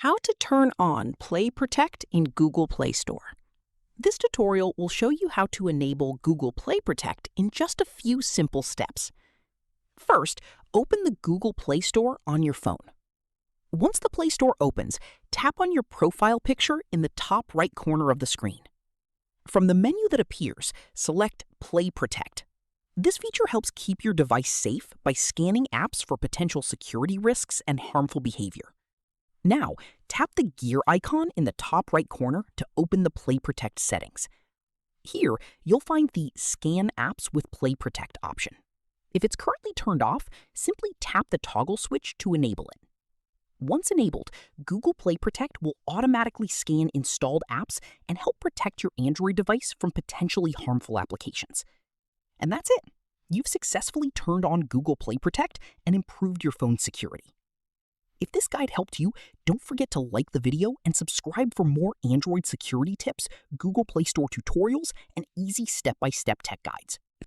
How to turn on Play Protect in Google Play Store. This tutorial will show you how to enable Google Play Protect in just a few simple steps. First, open the Google Play Store on your phone. Once the Play Store opens, tap on your profile picture in the top right corner of the screen. From the menu that appears, select Play Protect. This feature helps keep your device safe by scanning apps for potential security risks and harmful behavior. Now, tap the gear icon in the top right corner to open the Play Protect settings. Here, you'll find the Scan Apps with Play Protect option. If it's currently turned off, simply tap the toggle switch to enable it. Once enabled, Google Play Protect will automatically scan installed apps and help protect your Android device from potentially harmful applications. And that's it. You've successfully turned on Google Play Protect and improved your phone's security. If this guide helped you, don't forget to like the video and subscribe for more Android security tips, Google Play Store tutorials, and easy step-by-step tech guides.